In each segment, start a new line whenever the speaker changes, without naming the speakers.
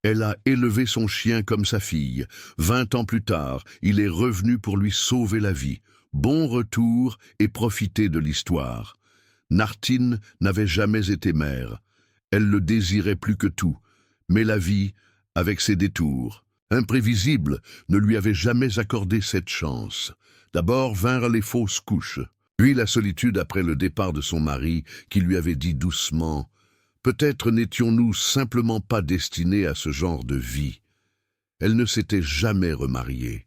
Elle a élevé son chien comme sa fille. 20 ans plus tard, il est revenu pour lui sauver la vie. Bon retour et profiter de l'histoire. Nartine n'avait jamais été mère. Elle le désirait plus que tout. Mais la vie, avec ses détours, imprévisibles, ne lui avait jamais accordé cette chance. D'abord vinrent les fausses couches, puis la solitude après le départ de son mari, qui lui avait dit doucement « Peut-être n'étions-nous simplement pas destinés à ce genre de vie ». Elle ne s'était jamais remariée.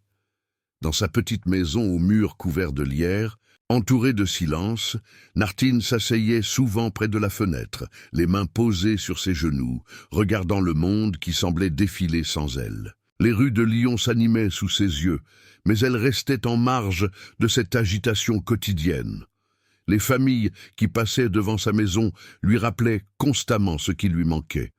Dans sa petite maison aux murs couverts de lierre, entourée de silence, Nartine s'asseyait souvent près de la fenêtre, les mains posées sur ses genoux, regardant le monde qui semblait défiler sans elle. Les rues de Lyon s'animaient sous ses yeux, mais elle restait en marge de cette agitation quotidienne. Les familles qui passaient devant sa maison lui rappelaient constamment ce qui lui manquait.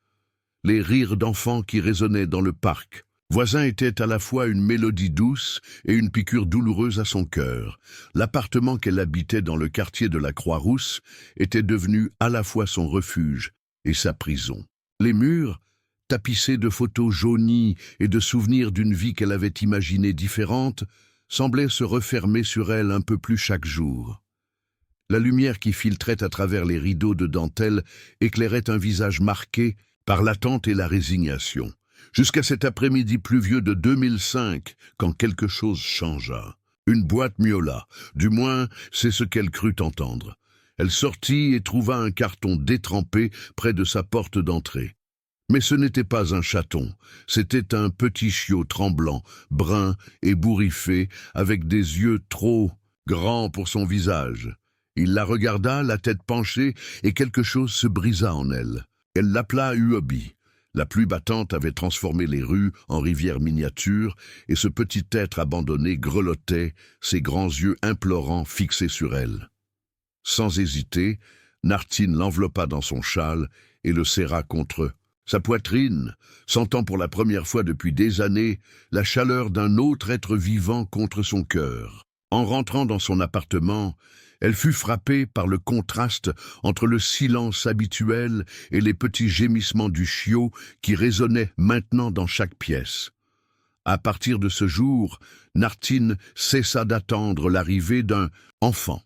Les rires d'enfants qui résonnaient dans le parc. Voisin était à la fois une mélodie douce et une piqûre douloureuse à son cœur. L'appartement qu'elle habitait dans le quartier de la Croix-Rousse était devenu à la fois son refuge et sa prison. Les murs, tapissés de photos jaunies et de souvenirs d'une vie qu'elle avait imaginée différente, semblaient se refermer sur elle un peu plus chaque jour. La lumière qui filtrait à travers les rideaux de dentelle éclairait un visage marqué par l'attente et la résignation. Jusqu'à cet après-midi pluvieux de 2005, quand quelque chose changea. Une boîte miaula, du moins c'est ce qu'elle crut entendre. Elle sortit et trouva un carton détrempé près de sa porte d'entrée. Mais ce n'était pas un chaton, c'était un petit chiot tremblant, brun et bourriffé, avec des yeux trop grands pour son visage. Il la regarda, la tête penchée, et quelque chose se brisa en elle. Elle l'appela Uobi. La pluie battante avait transformé les rues en rivières miniatures, et ce petit être abandonné grelottait, ses grands yeux implorants fixés sur elle. Sans hésiter, Nartine l'enveloppa dans son châle et le serra contre eux. Sa poitrine, sentant pour la première fois depuis des années la chaleur d'un autre être vivant contre son cœur. En rentrant dans son appartement, elle fut frappée par le contraste entre le silence habituel et les petits gémissements du chiot qui résonnaient maintenant dans chaque pièce. À partir de ce jour, Nartine cessa d'attendre l'arrivée d'un enfant.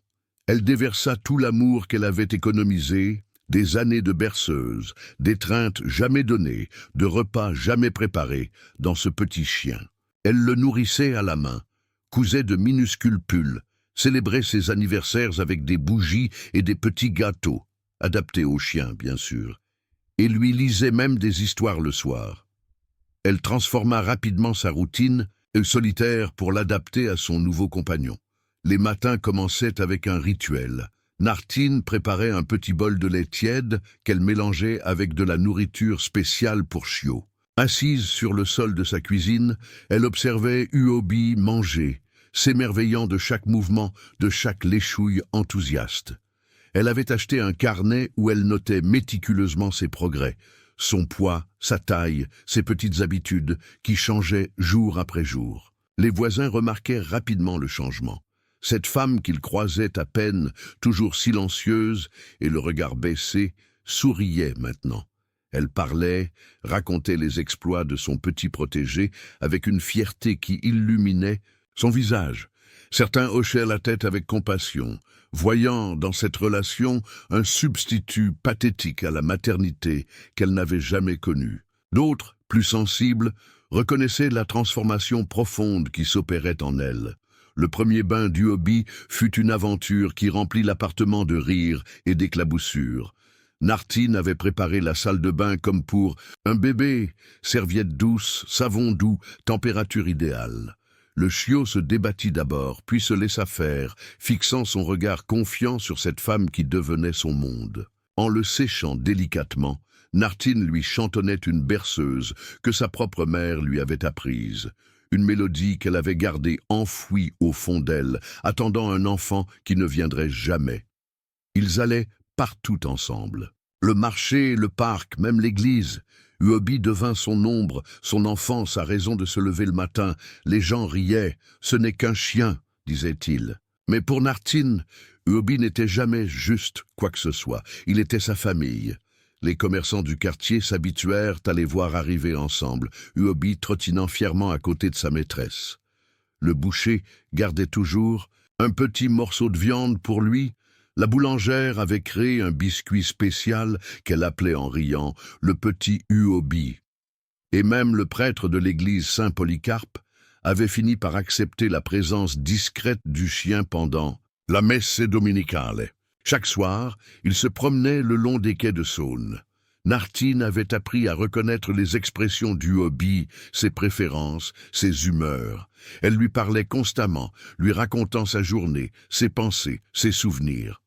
Elle déversa tout l'amour qu'elle avait économisé, des années de berceuse, d'étreintes jamais données, de repas jamais préparés, dans ce petit chien. Elle le nourrissait à la main, cousait de minuscules pulls, célébrait ses anniversaires avec des bougies et des petits gâteaux, adaptés au chien, bien sûr, et lui lisait même des histoires le soir. Elle transforma rapidement sa routine solitaire pour l'adapter à son nouveau compagnon. Les matins commençaient avec un rituel. Nartine préparait un petit bol de lait tiède qu'elle mélangeait avec de la nourriture spéciale pour chiots. Assise sur le sol de sa cuisine, elle observait Uobi manger, s'émerveillant de chaque mouvement, de chaque léchouille enthousiaste. Elle avait acheté un carnet où elle notait méticuleusement ses progrès, son poids, sa taille, ses petites habitudes, qui changeaient jour après jour. Les voisins remarquèrent rapidement le changement. Cette femme qu'ils croisaient à peine, toujours silencieuse et le regard baissé, souriait maintenant. Elle parlait, racontait les exploits de son petit protégé avec une fierté qui illuminait son visage. Certains hochaient la tête avec compassion, voyant dans cette relation un substitut pathétique à la maternité qu'elle n'avait jamais connue. D'autres, plus sensibles, reconnaissaient la transformation profonde qui s'opérait en elle. Le premier bain d'Uobi fut une aventure qui remplit l'appartement de rires et d'éclaboussures. Nartine avait préparé la salle de bain comme pour un bébé, serviettes douces, savon doux, température idéale. Le chiot se débattit d'abord, puis se laissa faire, fixant son regard confiant sur cette femme qui devenait son monde. En le séchant délicatement, Nartine lui chantonnait une berceuse que sa propre mère lui avait apprise. Une mélodie qu'elle avait gardée enfouie au fond d'elle, attendant un enfant qui ne viendrait jamais. Ils allaient partout ensemble. Le marché, le parc, même l'église. Uobi devint son ombre, son enfant, sa raison de se lever le matin. Les gens riaient. « Ce n'est qu'un chien », disait-il. Mais pour Nartine, Uobi n'était jamais juste quoi que ce soit. Il était sa famille. Les commerçants du quartier s'habituèrent à les voir arriver ensemble, Uobi trottinant fièrement à côté de sa maîtresse. Le boucher gardait toujours un petit morceau de viande pour lui. La boulangère avait créé un biscuit spécial qu'elle appelait en riant le petit Uobi. Et même le prêtre de l'église Saint-Polycarpe avait fini par accepter la présence discrète du chien pendant la messe dominicale. Chaque soir, il se promenait le long des quais de Saône. Nartine avait appris à reconnaître les expressions du hobby, ses préférences, ses humeurs. Elle lui parlait constamment, lui racontant sa journée, ses pensées, ses souvenirs.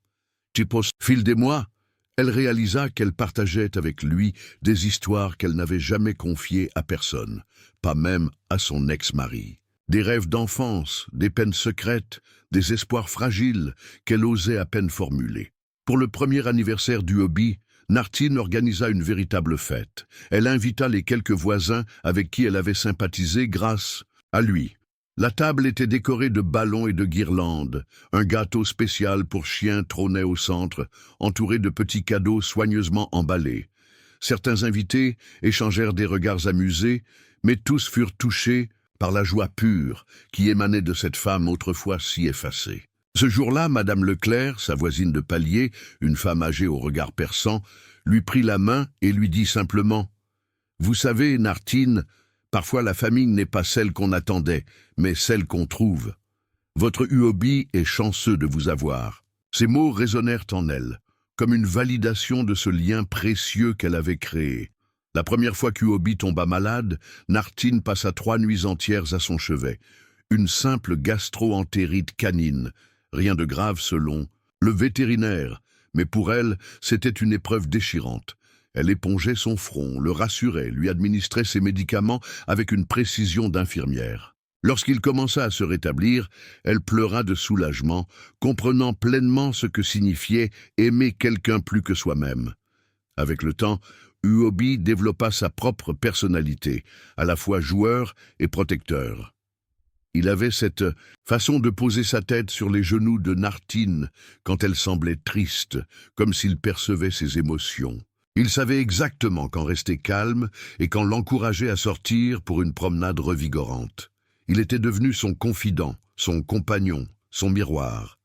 Au fil des mois, elle réalisa qu'elle partageait avec lui des histoires qu'elle n'avait jamais confiées à personne, pas même à son ex-mari. Des rêves d'enfance, des peines secrètes, des espoirs fragiles qu'elle osait à peine formuler. Pour le premier anniversaire du hobby, Nartine organisa une véritable fête. Elle invita les quelques voisins avec qui elle avait sympathisé grâce à lui. La table était décorée de ballons et de guirlandes. Un gâteau spécial pour chien trônait au centre, entouré de petits cadeaux soigneusement emballés. Certains invités échangèrent des regards amusés, mais tous furent touchés par la joie pure qui émanait de cette femme autrefois si effacée. Ce jour-là, Madame Leclerc, sa voisine de palier, une femme âgée au regard perçant, lui prit la main et lui dit simplement « Vous savez, Nartine, parfois la famille n'est pas celle qu'on attendait, mais celle qu'on trouve. Votre Uobi est chanceux de vous avoir. » Ces mots résonnèrent en elle, comme une validation de ce lien précieux qu'elle avait créé. La première fois qu'Uobi tomba malade, Nartine passa 3 nuits entières à son chevet. Une simple gastro-entérite canine, rien de grave selon le vétérinaire, mais pour elle, c'était une épreuve déchirante. Elle épongeait son front, le rassurait, lui administrait ses médicaments avec une précision d'infirmière. Lorsqu'il commença à se rétablir, elle pleura de soulagement, comprenant pleinement ce que signifiait aimer quelqu'un plus que soi-même. Avec le temps, Uobi développa sa propre personnalité, à la fois joueur et protecteur. Il avait cette façon de poser sa tête sur les genoux de Nartine quand elle semblait triste, comme s'il percevait ses émotions. Il savait exactement quand rester calme et quand l'encourager à sortir pour une promenade revigorante. Il était devenu son confident, son compagnon, son miroir.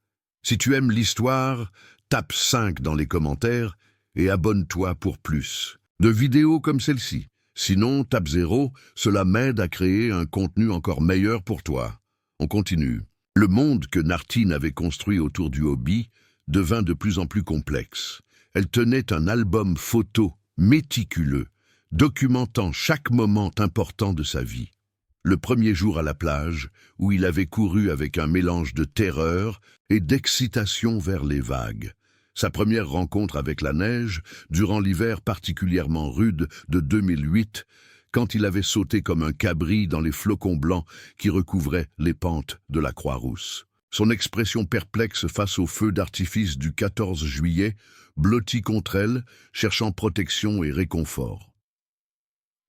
Si tu aimes l'histoire, tape 5 dans les commentaires et abonne-toi pour plus de vidéos comme celle-ci. Sinon, tape 0, cela m'aide à créer un contenu encore meilleur pour toi. On continue. Le monde que Nartine avait construit autour du hobby devint de plus en plus complexe. Elle tenait un album photo méticuleux, documentant chaque moment important de sa vie. Le premier jour à la plage, où il avait couru avec un mélange de terreur et d'excitation vers les vagues. Sa première rencontre avec la neige, durant l'hiver particulièrement rude de 2008, quand il avait sauté comme un cabri dans les flocons blancs qui recouvraient les pentes de la Croix-Rousse. Son expression perplexe face au feu d'artifice du 14 juillet, blotti contre elle, cherchant protection et réconfort.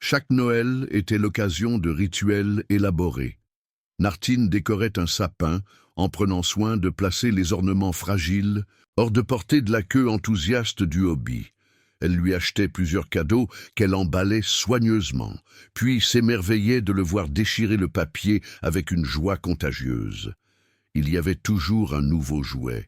Chaque Noël était l'occasion de rituels élaborés. Nartine décorait un sapin en prenant soin de placer les ornements fragiles hors de portée de la queue enthousiaste du hobby. Elle lui achetait plusieurs cadeaux qu'elle emballait soigneusement, puis s'émerveillait de le voir déchirer le papier avec une joie contagieuse. Il y avait toujours un nouveau jouet,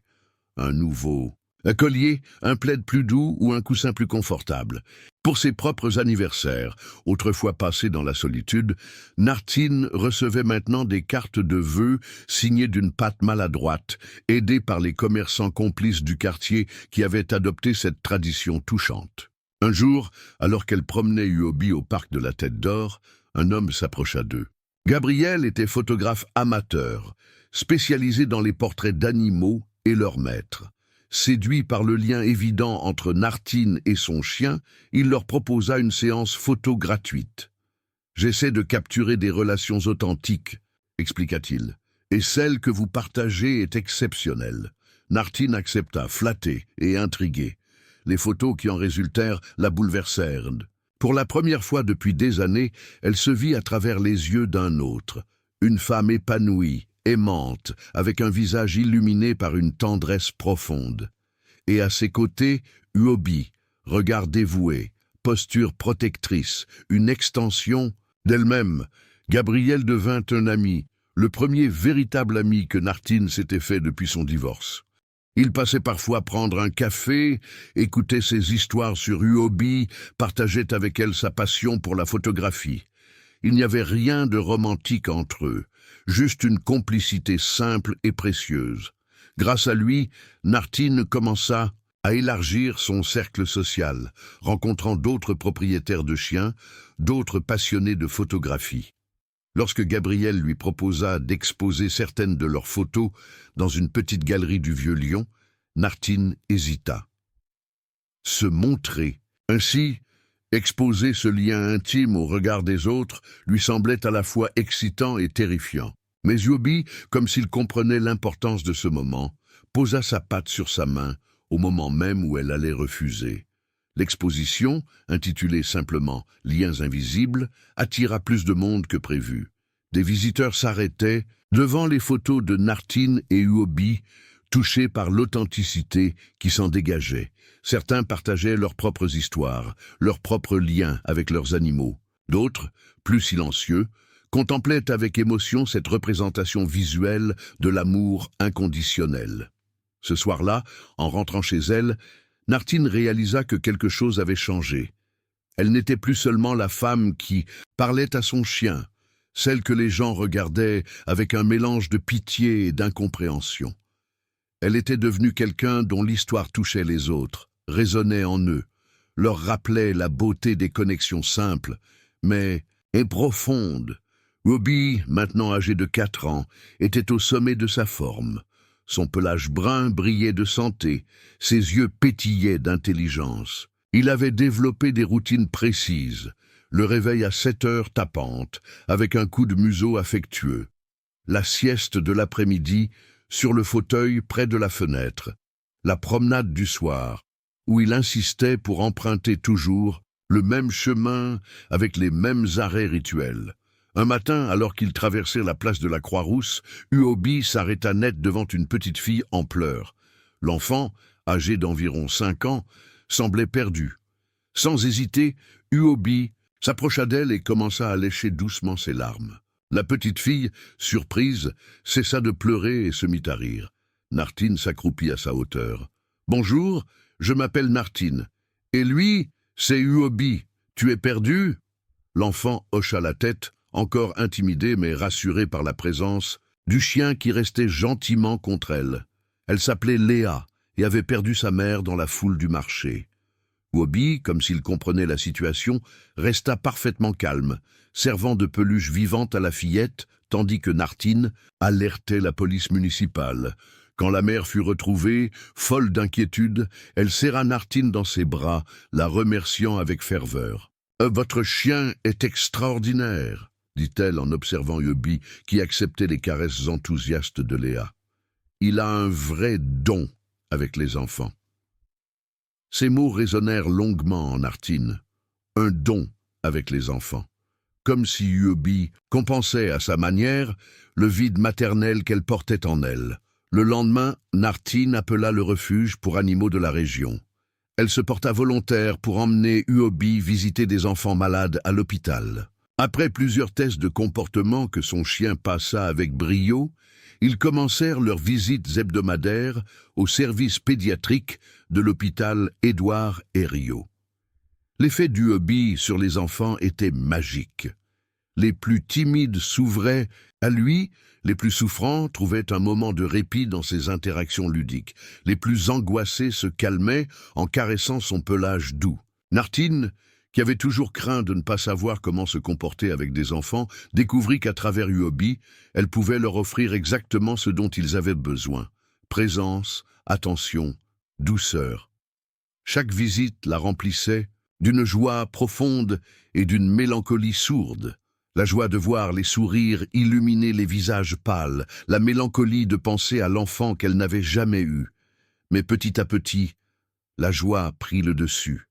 un collier, un plaid plus doux ou un coussin plus confortable. Pour ses propres anniversaires, autrefois passés dans la solitude, Nartine recevait maintenant des cartes de vœux signées d'une patte maladroite, aidée par les commerçants complices du quartier qui avaient adopté cette tradition touchante. Un jour, alors qu'elle promenait Uobi au parc de la Tête d'Or, un homme s'approcha d'eux. Gabriel était photographe amateur, spécialisé dans les portraits d'animaux et leurs maîtres. Séduit par le lien évident entre Nartine et son chien, il leur proposa une séance photo gratuite. « J'essaie de capturer des relations authentiques, » expliqua-t-il, « et celle que vous partagez est exceptionnelle. » Nartine accepta, flatté et intrigué. Les photos qui en résultèrent la bouleversèrent. Pour la première fois depuis des années, elle se vit à travers les yeux d'un autre, une femme épanouie, aimante, avec un visage illuminé par une tendresse profonde. Et à ses côtés, Uobi, regard dévoué, posture protectrice, une extension d'elle-même. Gabrielle devint un ami, le premier véritable ami que Nartine s'était fait depuis son divorce. Il passait parfois prendre un café, écoutait ses histoires sur UOB, partageait avec elle sa passion pour la photographie. Il n'y avait rien de romantique entre eux, juste une complicité simple et précieuse. Grâce à lui, Nartine commença à élargir son cercle social, rencontrant d'autres propriétaires de chiens, d'autres passionnés de photographie. Lorsque Gabrielle lui proposa d'exposer certaines de leurs photos dans une petite galerie du Vieux-Lyon, Nartine hésita. Se montrer, ainsi, exposer ce lien intime au regard des autres, lui semblait à la fois excitant et terrifiant. Mais Yobi, comme s'il comprenait l'importance de ce moment, posa sa patte sur sa main au moment même où elle allait refuser. L'exposition, intitulée simplement « Liens invisibles », attira plus de monde que prévu. Des visiteurs s'arrêtaient devant les photos de Nartine et Uobi, touchés par l'authenticité qui s'en dégageait. Certains partageaient leurs propres histoires, leurs propres liens avec leurs animaux. D'autres, plus silencieux, contemplaient avec émotion cette représentation visuelle de l'amour inconditionnel. Ce soir-là, en rentrant chez elle, Nartine réalisa que quelque chose avait changé. Elle n'était plus seulement la femme qui parlait à son chien, celle que les gens regardaient avec un mélange de pitié et d'incompréhension. Elle était devenue quelqu'un dont l'histoire touchait les autres, résonnait en eux, leur rappelait la beauté des connexions simples, mais profondes. Uobi, maintenant âgé de 4 ans, était au sommet de sa forme. Son pelage brun brillait de santé, ses yeux pétillaient d'intelligence. Il avait développé des routines précises, le réveil à 7 heures tapantes, avec un coup de museau affectueux. La sieste de l'après-midi, sur le fauteuil près de la fenêtre. La promenade du soir, où il insistait pour emprunter toujours le même chemin avec les mêmes arrêts rituels. Un matin, alors qu'il traversait la place de la Croix-Rousse, Uobi s'arrêta net devant une petite fille en pleurs. L'enfant, âgé d'environ 5 ans, semblait perdu. Sans hésiter, Uobi s'approcha d'elle et commença à lécher doucement ses larmes. La petite fille, surprise, cessa de pleurer et se mit à rire. Nartine s'accroupit à sa hauteur. « Bonjour, je m'appelle Nartine. Et lui, c'est Uobi. Tu es perdu ?» L'enfant hocha la tête, encore intimidé mais rassuré par la présence du chien qui restait gentiment contre elle. Elle s'appelait Léa et avait perdu sa mère dans la foule du marché. Uobi, comme s'il comprenait la situation, resta parfaitement calme, servant de peluche vivante à la fillette, tandis que Nartine alertait la police municipale. Quand la mère fut retrouvée, folle d'inquiétude, elle serra Nartine dans ses bras, la remerciant avec ferveur. « Votre chien est extraordinaire !» dit-elle en observant Uobi, qui acceptait les caresses enthousiastes de Léa. « Il a un vrai don avec les enfants. » Ces mots résonnèrent longuement en Nartine. Un don avec les enfants. Comme si Uobi compensait à sa manière le vide maternel qu'elle portait en elle. Le lendemain, Nartine appela le refuge pour animaux de la région. Elle se porta volontaire pour emmener Uobi visiter des enfants malades à l'hôpital. Après plusieurs tests de comportement que son chien passa avec brio, ils commencèrent leurs visites hebdomadaires au service pédiatrique de l'hôpital Édouard Herriot. L'effet d'Uobi sur les enfants était magique. Les plus timides s'ouvraient à lui, les plus souffrants trouvaient un moment de répit dans ses interactions ludiques. Les plus angoissés se calmaient en caressant son pelage doux. Nartine, qui avait toujours craint de ne pas savoir comment se comporter avec des enfants, découvrit qu'à travers Uobi, elle pouvait leur offrir exactement ce dont ils avaient besoin. Présence, attention, douceur. Chaque visite la remplissait d'une joie profonde et d'une mélancolie sourde. La joie de voir les sourires illuminer les visages pâles, la mélancolie de penser à l'enfant qu'elle n'avait jamais eu. Mais petit à petit, la joie prit le dessus.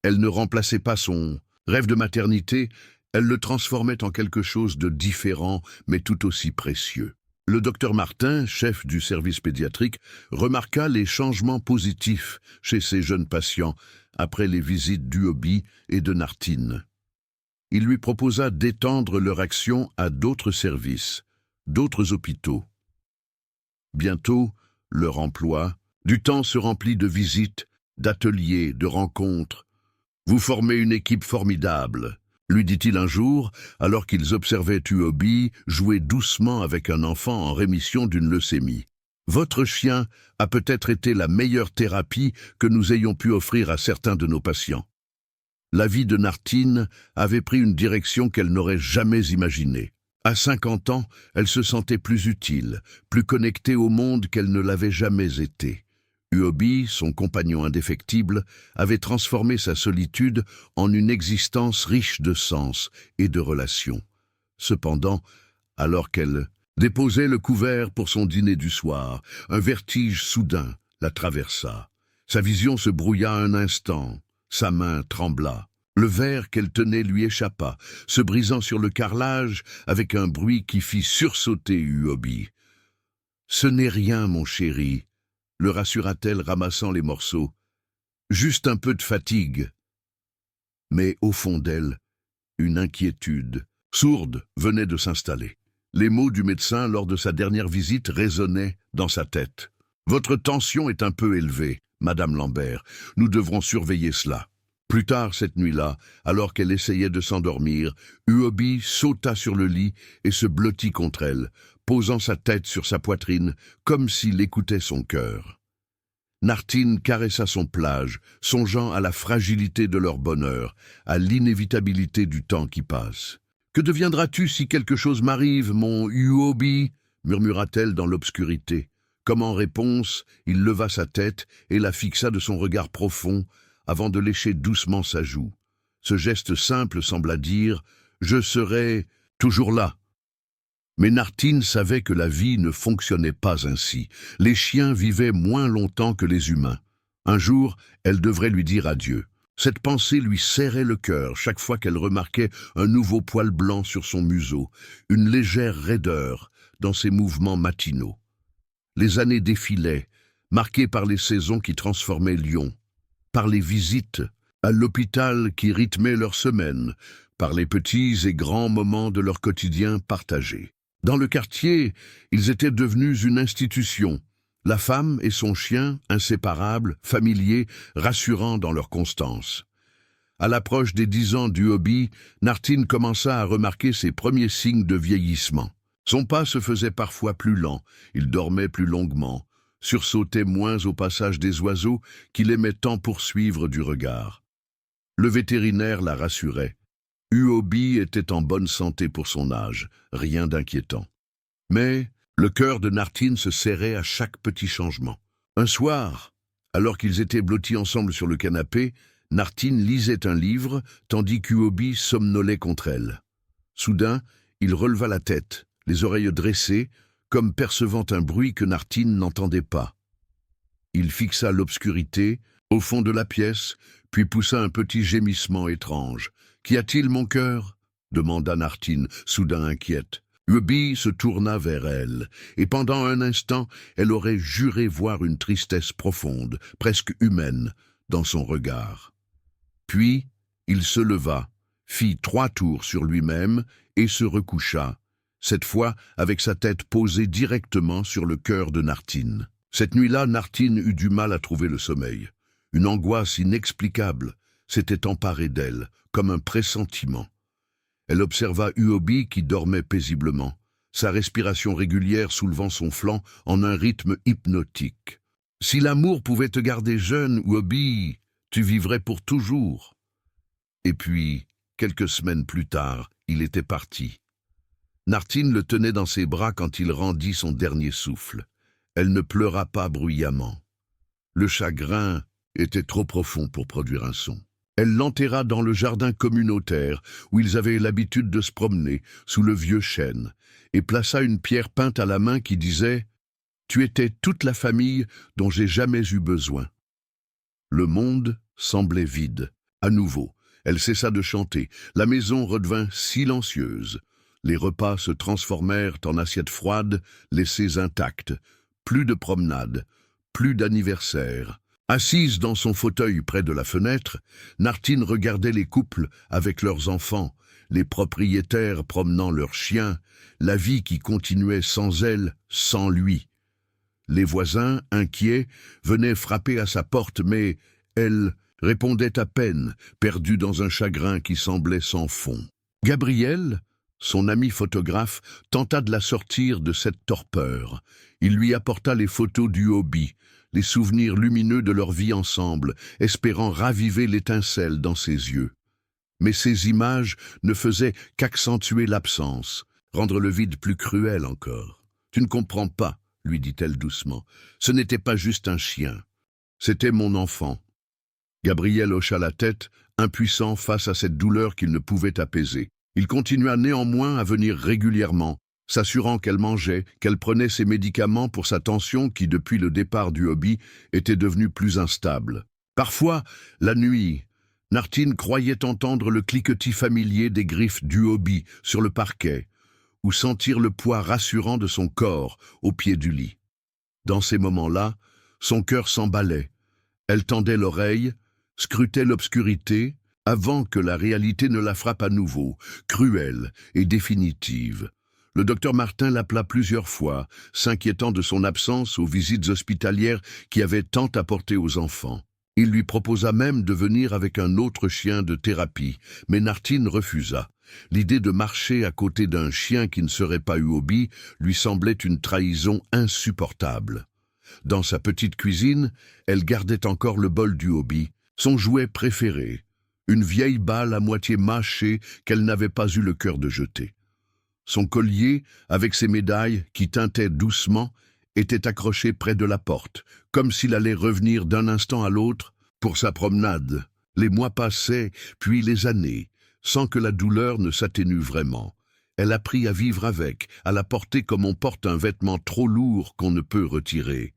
Elle ne remplaçait pas son rêve de maternité, elle le transformait en quelque chose de différent, mais tout aussi précieux. Le docteur Martin, chef du service pédiatrique, remarqua les changements positifs chez ses jeunes patients, après les visites d'Uobi et de Nartine. Il lui proposa d'étendre leur action à d'autres services, d'autres hôpitaux. Bientôt, leur emploi, du temps se remplit de visites, d'ateliers, de rencontres. « Vous formez une équipe formidable », lui dit-il un jour, alors qu'ils observaient Uobi jouer doucement avec un enfant en rémission d'une leucémie. « Votre chien a peut-être été la meilleure thérapie que nous ayons pu offrir à certains de nos patients. » La vie de Nartine avait pris une direction qu'elle n'aurait jamais imaginée. À 50 ans, elle se sentait plus utile, plus connectée au monde qu'elle ne l'avait jamais été. Uobi, son compagnon indéfectible, avait transformé sa solitude en une existence riche de sens et de relations. Cependant, alors qu'elle déposait le couvert pour son dîner du soir, un vertige soudain la traversa. Sa vision se brouilla un instant, sa main trembla. Le verre qu'elle tenait lui échappa, se brisant sur le carrelage avec un bruit qui fit sursauter Uobi. « Ce n'est rien, mon chéri », le rassura-t-elle ramassant les morceaux. « Juste un peu de fatigue. » Mais au fond d'elle, une inquiétude sourde venait de s'installer. Les mots du médecin lors de sa dernière visite résonnaient dans sa tête. « Votre tension est un peu élevée, Madame Lambert. Nous devrons surveiller cela. » Plus tard cette nuit-là, alors qu'elle essayait de s'endormir, Uobi sauta sur le lit et se blottit contre elle, posant sa tête sur sa poitrine comme s'il écoutait son cœur. Nartine caressa son plage, songeant à la fragilité de leur bonheur, à l'inévitabilité du temps qui passe. « Que deviendras-tu si quelque chose m'arrive, mon Uobi » murmura-t-elle dans l'obscurité. Comme en réponse, il leva sa tête et la fixa de son regard profond, avant de lécher doucement sa joue. Ce geste simple sembla dire « Je serai toujours là ». Mais Nartine savait que la vie ne fonctionnait pas ainsi. Les chiens vivaient moins longtemps que les humains. Un jour, elle devrait lui dire adieu. Cette pensée lui serrait le cœur chaque fois qu'elle remarquait un nouveau poil blanc sur son museau, une légère raideur dans ses mouvements matinaux. Les années défilaient, marquées par les saisons qui transformaient Lyon, par les visites à l'hôpital qui rythmaient leur semaine, par les petits et grands moments de leur quotidien partagé. Dans le quartier, ils étaient devenus une institution, la femme et son chien, inséparables, familiers, rassurants dans leur constance. À l'approche des 10 ans d'Uobi, Nartine commença à remarquer ses premiers signes de vieillissement. Son pas se faisait parfois plus lent, il dormait plus longuement, sursautait moins au passage des oiseaux qu'il aimait tant poursuivre du regard. Le vétérinaire la rassurait. Uobi était en bonne santé pour son âge, rien d'inquiétant. Mais le cœur de Nartine se serrait à chaque petit changement. Un soir, alors qu'ils étaient blottis ensemble sur le canapé, Nartine lisait un livre, tandis qu'Uobi somnolait contre elle. Soudain, il releva la tête, les oreilles dressées, comme percevant un bruit que Nartine n'entendait pas. Il fixa l'obscurité, au fond de la pièce, puis poussa un petit gémissement étrange. « Qu'y a-t-il, mon cœur » demanda Nartine, soudain inquiète. Uobi se tourna vers elle, et pendant un instant, elle aurait juré voir une tristesse profonde, presque humaine, dans son regard. Puis, il se leva, fit 3 tours sur lui-même et se recoucha, cette fois avec sa tête posée directement sur le cœur de Nartine. Cette nuit-là, Nartine eut du mal à trouver le sommeil. Une angoisse inexplicable s'était emparée d'elle, comme un pressentiment. Elle observa Uobi qui dormait paisiblement, sa respiration régulière soulevant son flanc en un rythme hypnotique. « Si l'amour pouvait te garder jeune, Uobi, tu vivrais pour toujours. » Et puis, quelques semaines plus tard, il était parti. Nartine le tenait dans ses bras quand il rendit son dernier souffle. Elle ne pleura pas bruyamment. Le chagrin était trop profond pour produire un son. Elle l'enterra dans le jardin communautaire où ils avaient l'habitude de se promener, sous le vieux chêne, et plaça une pierre peinte à la main qui disait « Tu étais toute la famille dont j'ai jamais eu besoin. » Le monde semblait vide. À nouveau, elle cessa de chanter. La maison redevint silencieuse. Les repas se transformèrent en assiettes froides, laissées intactes. Plus de promenades, plus d'anniversaires. Assise dans son fauteuil près de la fenêtre, Nartine regardait les couples avec leurs enfants, les propriétaires promenant leurs chiens, la vie qui continuait sans elle, sans lui. Les voisins, inquiets, venaient frapper à sa porte, mais elle répondait à peine, perdue dans un chagrin qui semblait sans fond. Gabriel, son ami photographe, tenta de la sortir de cette torpeur. Il lui apporta les photos du hobby, les souvenirs lumineux de leur vie ensemble, espérant raviver l'étincelle dans ses yeux. Mais ces images ne faisaient qu'accentuer l'absence, rendre le vide plus cruel encore. « Tu ne comprends pas », lui dit-elle doucement. « Ce n'était pas juste un chien. C'était mon enfant. » Gabriel hocha la tête, impuissant face à cette douleur qu'il ne pouvait apaiser. Il continua néanmoins à venir régulièrement, s'assurant qu'elle mangeait, qu'elle prenait ses médicaments pour sa tension qui, depuis le départ du hobby, était devenue plus instable. Parfois, la nuit, Nartine croyait entendre le cliquetis familier des griffes du hobby sur le parquet, ou sentir le poids rassurant de son corps au pied du lit. Dans ces moments-là, son cœur s'emballait. Elle tendait l'oreille, scrutait l'obscurité, avant que la réalité ne la frappe à nouveau, cruelle et définitive. Le docteur Martin l'appela plusieurs fois, s'inquiétant de son absence aux visites hospitalières qui avaient tant apporté aux enfants. Il lui proposa même de venir avec un autre chien de thérapie, mais Nartine refusa. L'idée de marcher à côté d'un chien qui ne serait pas eu hobby lui semblait une trahison insupportable. Dans sa petite cuisine, elle gardait encore le bol du hobby, son jouet préféré, une vieille balle à moitié mâchée qu'elle n'avait pas eu le cœur de jeter. Son collier, avec ses médailles qui tintaient doucement, était accroché près de la porte, comme s'il allait revenir d'un instant à l'autre pour sa promenade. Les mois passaient, puis les années, sans que la douleur ne s'atténue vraiment. Elle apprit à vivre avec, à la porter comme on porte un vêtement trop lourd qu'on ne peut retirer.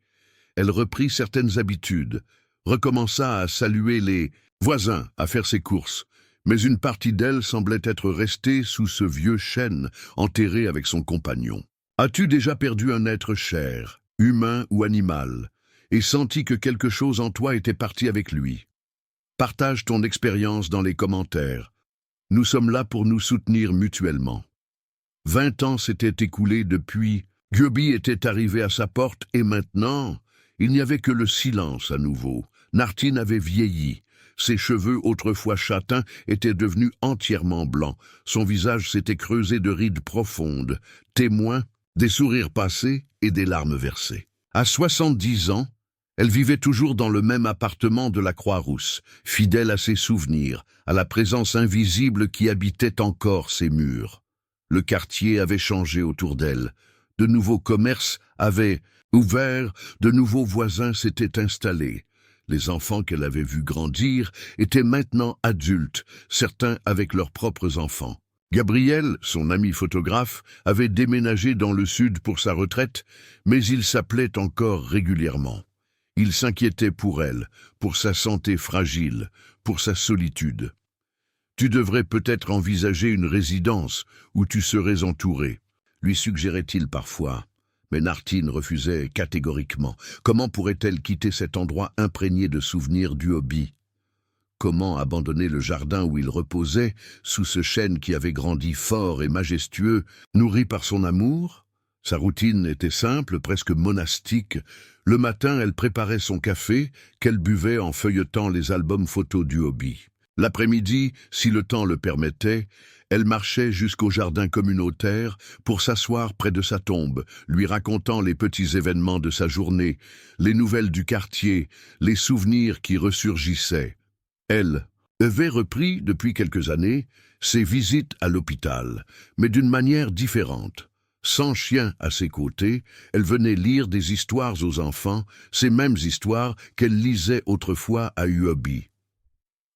Elle reprit certaines habitudes, recommença à saluer les voisins, à faire ses courses, mais une partie d'elle semblait être restée sous ce vieux chêne, enterré avec son compagnon. As-tu déjà perdu un être cher, humain ou animal, et senti que quelque chose en toi était parti avec lui? Partage ton expérience dans les commentaires. Nous sommes là pour nous soutenir mutuellement. 20 ans s'étaient écoulés depuis. Hobby était arrivé à sa porte et maintenant, il n'y avait que le silence à nouveau. Nartine avait vieilli. Ses cheveux, autrefois châtains, étaient devenus entièrement blancs. Son visage s'était creusé de rides profondes, témoins des sourires passés et des larmes versées. À 70 ans, elle vivait toujours dans le même appartement de la Croix-Rousse, fidèle à ses souvenirs, à la présence invisible qui habitait encore ses murs. Le quartier avait changé autour d'elle. De nouveaux commerces avaient ouvert, de nouveaux voisins s'étaient installés. Les enfants qu'elle avait vus grandir étaient maintenant adultes, certains avec leurs propres enfants. Gabriel, son ami photographe, avait déménagé dans le sud pour sa retraite, mais il s'appelait encore régulièrement. Il s'inquiétait pour elle, pour sa santé fragile, pour sa solitude. « Tu devrais peut-être envisager une résidence où tu serais entouré », lui suggérait-il parfois. Mais Nartine refusait catégoriquement. Comment pourrait-elle quitter cet endroit imprégné de souvenirs du hobby? Comment abandonner le jardin où il reposait, sous ce chêne qui avait grandi fort et majestueux, nourri par son amour? Sa routine était simple, presque monastique. Le matin, elle préparait son café, qu'elle buvait en feuilletant les albums photos du hobby. L'après-midi, si le temps le permettait, elle marchait jusqu'au jardin communautaire pour s'asseoir près de sa tombe, lui racontant les petits événements de sa journée, les nouvelles du quartier, les souvenirs qui ressurgissaient. Elle avait repris, depuis quelques années, ses visites à l'hôpital, mais d'une manière différente. Sans chien à ses côtés, elle venait lire des histoires aux enfants, ces mêmes histoires qu'elle lisait autrefois à Hobby.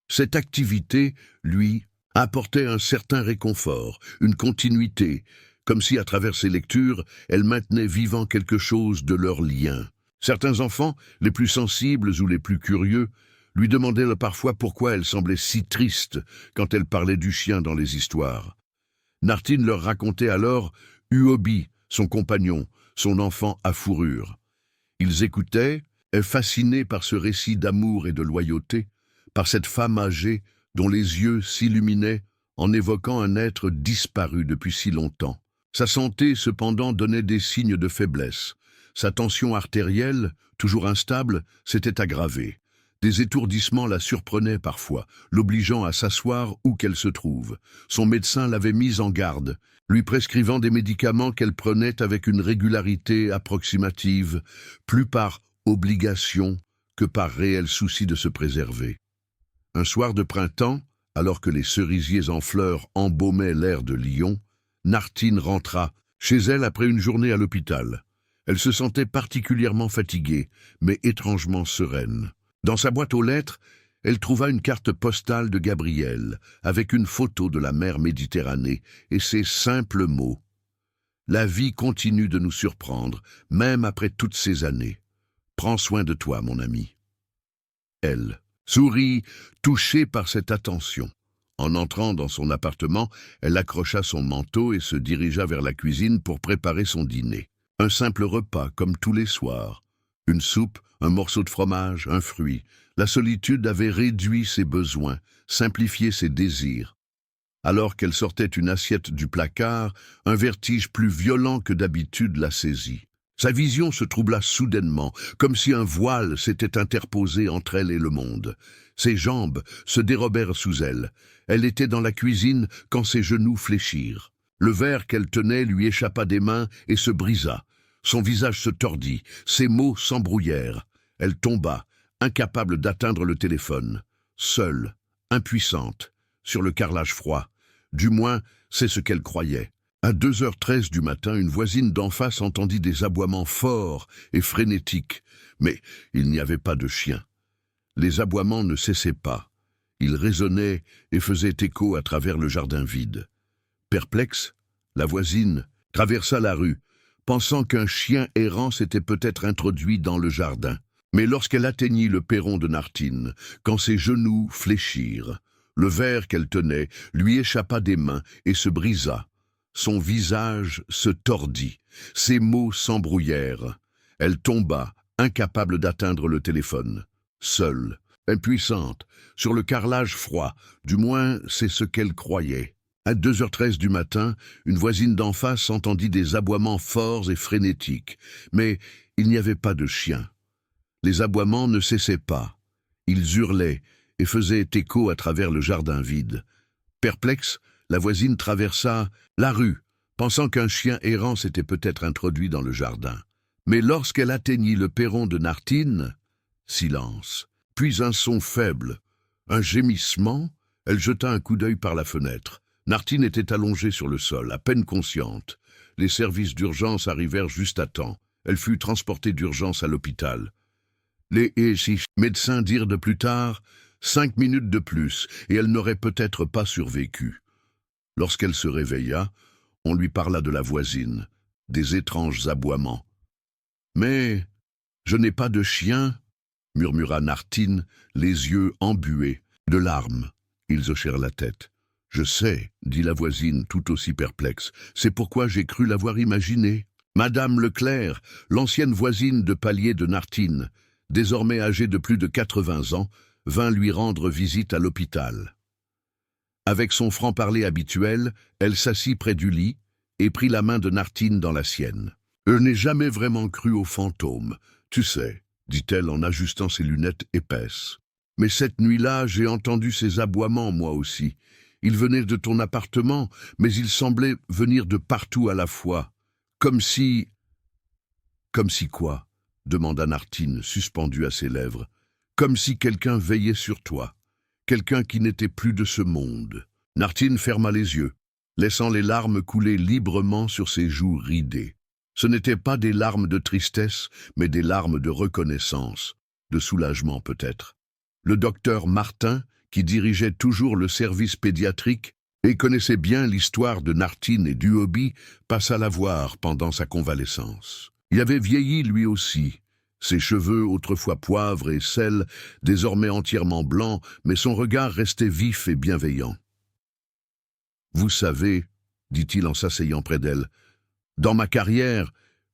Cette activité, lui, apportait un certain réconfort, une continuité, comme si à travers ses lectures, elle maintenait vivant quelque chose de leur lien. Certains enfants, les plus sensibles ou les plus curieux, lui demandaient parfois pourquoi elle semblait si triste quand elle parlait du chien dans les histoires. Nartine leur racontait alors Hobby, son compagnon, son enfant à fourrure. Ils écoutaient, est fasciné par ce récit d'amour et de loyauté, par cette femme âgée dont les yeux s'illuminaient en évoquant un être disparu depuis si longtemps. Sa santé, cependant, donnait des signes de faiblesse. Sa tension artérielle, toujours instable, s'était aggravée. Des étourdissements la surprenaient parfois, l'obligeant à s'asseoir où qu'elle se trouve. Son médecin l'avait mise en garde, lui prescrivant des médicaments qu'elle prenait avec une régularité approximative, plus par obligation que par réel souci de se préserver. Un soir de printemps, alors que les cerisiers en fleurs embaumaient l'air de Lyon, Nartine rentra chez elle après une journée à l'hôpital. Elle se sentait particulièrement fatiguée, mais étrangement sereine. Dans sa boîte aux lettres, elle trouva une carte postale de Gabriel, avec une photo de la mer Méditerranée et ces simples mots. « La vie continue de nous surprendre, même après toutes ces années. Prends soin de toi, mon ami. » Elle sourit, touchée par cette attention. En entrant dans son appartement, elle accrocha son manteau et se dirigea vers la cuisine pour préparer son dîner. Un simple repas, comme tous les soirs. Une soupe, un morceau de fromage, un fruit. La solitude avait réduit ses besoins, simplifié ses désirs. Alors qu'elle sortait une assiette du placard, un vertige plus violent que d'habitude la saisit. Sa vision se troubla soudainement, comme si un voile s'était interposé entre elle et le monde. Ses jambes se dérobèrent sous elle. Elle était dans la cuisine quand ses genoux fléchirent. Le verre qu'elle tenait lui échappa des mains et se brisa. Son visage se tordit, ses mots s'embrouillèrent. Elle tomba, incapable d'atteindre le téléphone. Seule, impuissante, sur le carrelage froid. Du moins, c'est ce qu'elle croyait. À 2h13 du matin, une voisine d'en face entendit des aboiements forts et frénétiques, mais il n'y avait pas de chien. Les aboiements ne cessaient pas. Ils résonnaient et faisaient écho à travers le jardin vide. Perplexe, la voisine traversa la rue, pensant qu'un chien errant s'était peut-être introduit dans le jardin. Mais lorsqu'elle atteignit le perron de Nartine, quand ses genoux fléchirent, le verre qu'elle tenait lui échappa des mains et se brisa. Son visage se tordit, ses mots s'embrouillèrent. Elle tomba, incapable d'atteindre le téléphone. Seule, impuissante, sur le carrelage froid, du moins c'est ce qu'elle croyait. À 2h13 du matin, une voisine d'en face entendit des aboiements forts et frénétiques, mais il n'y avait pas de chien. Les aboiements ne cessaient pas. Ils hurlaient et faisaient écho à travers le jardin vide. Perplexe, la voisine traversa la rue, pensant qu'un chien errant s'était peut-être introduit dans le jardin. Mais lorsqu'elle atteignit le perron de Nartine, silence, puis un son faible, un gémissement, elle jeta un coup d'œil par la fenêtre. Nartine était allongée sur le sol, à peine consciente. Les services d'urgence arrivèrent juste à temps. Elle fut transportée d'urgence à l'hôpital. Les médecins dirent de plus tard 5 minutes de plus, et elle n'aurait peut-être pas survécu. Lorsqu'elle se réveilla, on lui parla de la voisine, des étranges aboiements. « Mais je n'ai pas de chien » murmura Nartine, les yeux embués de larmes. Ils hochèrent la tête. « Je sais, » dit la voisine tout aussi perplexe, « c'est pourquoi j'ai cru l'avoir imaginé. » Madame Leclerc, l'ancienne voisine de palier de Nartine, désormais âgée de plus de 80 ans, vint lui rendre visite à l'hôpital. Avec son franc-parler habituel, elle s'assit près du lit et prit la main de Nartine dans la sienne. « Je n'ai jamais vraiment cru aux fantômes, tu sais, » dit-elle en ajustant ses lunettes épaisses. « Mais cette nuit-là, j'ai entendu ces aboiements, moi aussi. Ils venaient de ton appartement, mais ils semblaient venir de partout à la fois. Comme si... » « Comme si quoi ?» demanda Nartine, suspendue à ses lèvres. « Comme si quelqu'un veillait sur toi. Quelqu'un qui n'était plus de ce monde. » Nartine ferma les yeux, laissant les larmes couler librement sur ses joues ridées. Ce n'étaient pas des larmes de tristesse, mais des larmes de reconnaissance, de soulagement peut-être. Le docteur Martin, qui dirigeait toujours le service pédiatrique et connaissait bien l'histoire de Nartine et du hobby, passa la voir pendant sa convalescence. Il avait vieilli lui aussi. Ses cheveux, autrefois poivre et sel, désormais entièrement blancs, mais son regard restait vif et bienveillant. « Vous savez, » dit-il en s'asseyant près d'elle, « dans ma carrière,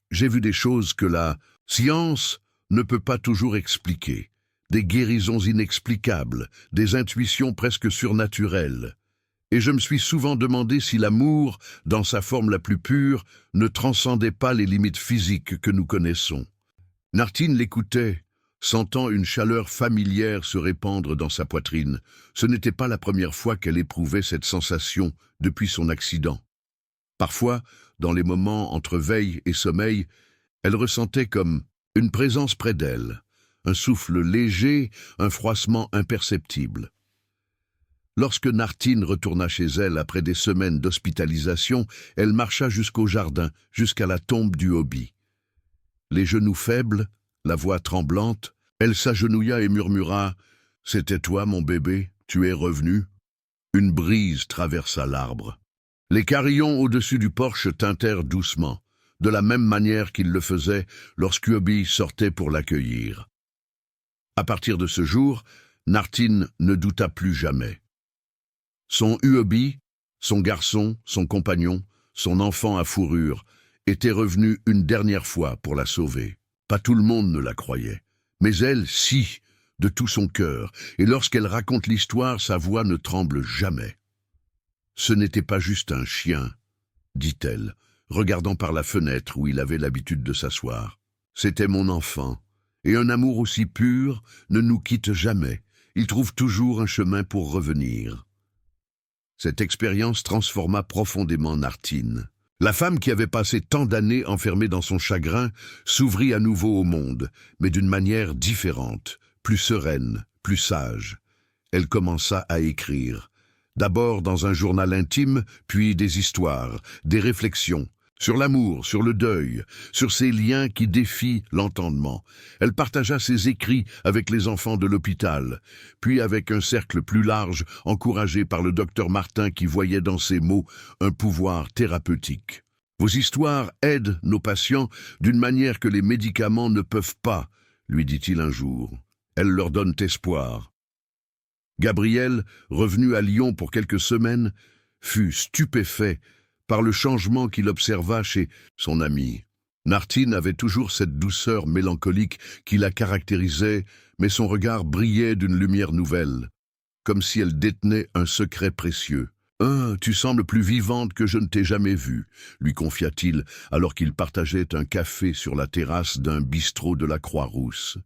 j'ai vu des choses que la science ne peut pas toujours expliquer. Des guérisons inexplicables, des intuitions presque surnaturelles. Et je me suis souvent demandé si l'amour, dans sa forme la plus pure, ne transcendait pas les limites physiques que nous connaissons. Nartine l'écoutait, sentant une chaleur familière se répandre dans sa poitrine. Ce n'était pas la première fois qu'elle éprouvait cette sensation depuis son accident. Parfois, dans les moments entre veille et sommeil, elle ressentait comme une présence près d'elle, un souffle léger, un froissement imperceptible. Lorsque Nartine retourna chez elle après des semaines d'hospitalisation, elle marcha jusqu'au jardin, jusqu'à la tombe du Hobby. Les genoux faibles, la voix tremblante, elle s'agenouilla et murmura « C'est toi, mon bébé, tu es revenu ?» Une brise traversa l'arbre. Les carillons au-dessus du porche tintèrent doucement, de la même manière qu'ils le faisaient lorsqu'Hobby sortait pour l'accueillir. À partir de ce jour, Nartine ne douta plus jamais. Son Hobby, son garçon, son compagnon, son enfant à fourrure, était revenu une dernière fois pour la sauver. Pas tout le monde ne la croyait, mais elle, si, de tout son cœur, et lorsqu'elle raconte l'histoire, sa voix ne tremble jamais. « Ce n'était pas juste un chien, » dit-elle, regardant par la fenêtre où il avait l'habitude de s'asseoir. « C'était mon enfant, et un amour aussi pur ne nous quitte jamais. Il trouve toujours un chemin pour revenir. » Cette expérience transforma profondément Nartine. La femme qui avait passé tant d'années enfermée dans son chagrin s'ouvrit à nouveau au monde, mais d'une manière différente, plus sereine, plus sage. Elle commença à écrire. D'abord dans un journal intime, puis des histoires, des réflexions, sur l'amour, sur le deuil, sur ces liens qui défient l'entendement. Elle partagea ses écrits avec les enfants de l'hôpital, puis avec un cercle plus large, encouragé par le docteur Martin qui voyait dans ces mots un pouvoir thérapeutique. Vos histoires aident nos patients d'une manière que les médicaments ne peuvent pas, lui dit-il un jour. Elles leur donnent espoir. Gabriel, revenu à Lyon pour quelques semaines, fut stupéfait par le changement qu'il observa chez son ami. Nartine avait toujours cette douceur mélancolique qui la caractérisait, mais son regard brillait d'une lumière nouvelle, comme si elle détenait un secret précieux. « Tu sembles plus vivante que je ne t'ai jamais vue », lui confia-t-il alors qu'ils partageaient un café sur la terrasse d'un bistrot de la Croix-Rousse.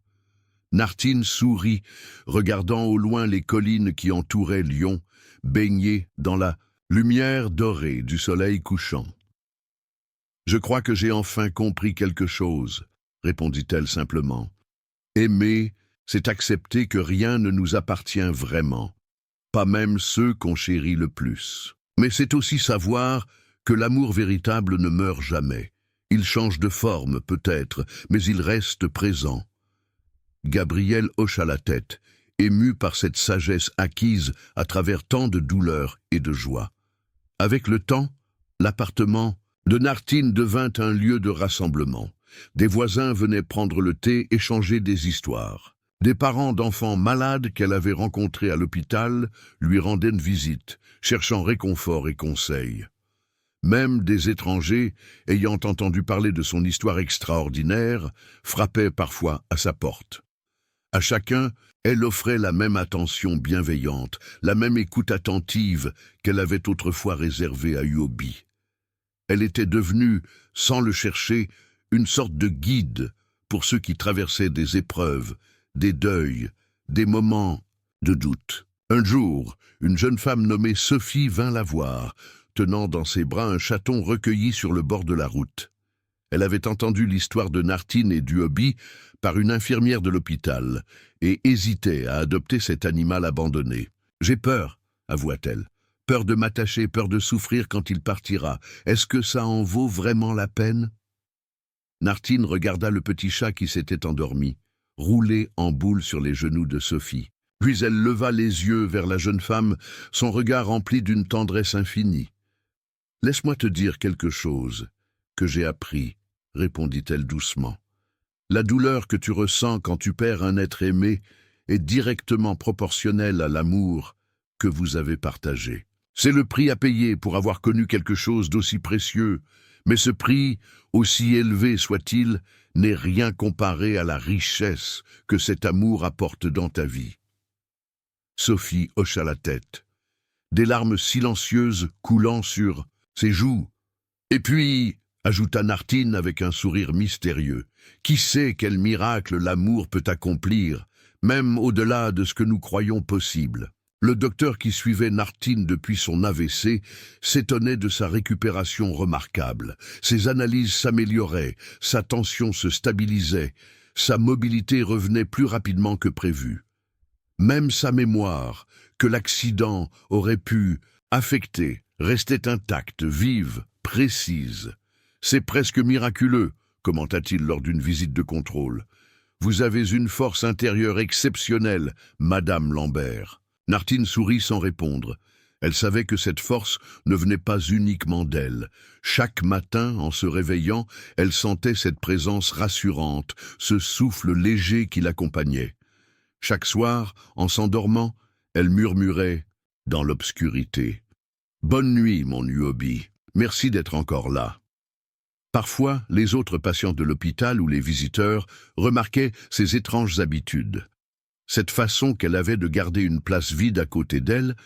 Nartine sourit, regardant au loin les collines qui entouraient Lyon, baignées dans la lumière dorée du soleil couchant. « Je crois que j'ai enfin compris quelque chose, » répondit-elle simplement. « Aimer, c'est accepter que rien ne nous appartient vraiment, pas même ceux qu'on chérit le plus. Mais c'est aussi savoir que l'amour véritable ne meurt jamais. Il change de forme, peut-être, mais il reste présent. » Gabriel hocha la tête, ému par cette sagesse acquise à travers tant de douleurs et de joie. Avec le temps, l'appartement de Nartine devint un lieu de rassemblement. Des voisins venaient prendre le thé, échanger des histoires. Des parents d'enfants malades qu'elle avait rencontrés à l'hôpital lui rendaient une visite, cherchant réconfort et conseil. Même des étrangers, ayant entendu parler de son histoire extraordinaire, frappaient parfois à sa porte. À chacun, elle offrait la même attention bienveillante, la même écoute attentive qu'elle avait autrefois réservée à Hobby. Elle était devenue, sans le chercher, une sorte de guide pour ceux qui traversaient des épreuves, des deuils, des moments de doute. Un jour, une jeune femme nommée Sophie vint la voir, tenant dans ses bras un chaton recueilli sur le bord de la route. Elle avait entendu l'histoire de Nartine et du Hobby par une infirmière de l'hôpital et hésitait à adopter cet animal abandonné. « J'ai peur, » avoua-t-elle. « Peur de m'attacher, peur de souffrir quand il partira. Est-ce que ça en vaut vraiment la peine ?» Nartine regarda le petit chat qui s'était endormi, roulé en boule sur les genoux de Sophie. Puis elle leva les yeux vers la jeune femme, son regard rempli d'une tendresse infinie. « Laisse-moi te dire quelque chose que j'ai appris, » répondit-elle doucement. « La douleur que tu ressens quand tu perds un être aimé est directement proportionnelle à l'amour que vous avez partagé. C'est le prix à payer pour avoir connu quelque chose d'aussi précieux, mais ce prix, aussi élevé soit-il, n'est rien comparé à la richesse que cet amour apporte dans ta vie. » Sophie hocha la tête, des larmes silencieuses coulant sur ses joues. « Et puis, » ajouta Nartine avec un sourire mystérieux, « qui sait quel miracle l'amour peut accomplir, même au-delà de ce que nous croyons possible. » Le docteur qui suivait Nartine depuis son AVC s'étonnait de sa récupération remarquable. Ses analyses s'amélioraient, sa tension se stabilisait, sa mobilité revenait plus rapidement que prévu. Même sa mémoire, que l'accident aurait pu affecter, restait intacte, vive, précise. « C'est presque miraculeux, » commenta-t-il lors d'une visite de contrôle. « Vous avez une force intérieure exceptionnelle, Madame Lambert. » Nartine sourit sans répondre. Elle savait que cette force ne venait pas uniquement d'elle. Chaque matin, en se réveillant, elle sentait cette présence rassurante, ce souffle léger qui l'accompagnait. Chaque soir, en s'endormant, elle murmurait, dans l'obscurité, « Bonne nuit, mon Niobe. Merci d'être encore là. » Parfois, les autres patients de l'hôpital ou les visiteurs remarquaient ses étranges habitudes. Cette façon qu'elle avait de garder une place vide à côté d'elle,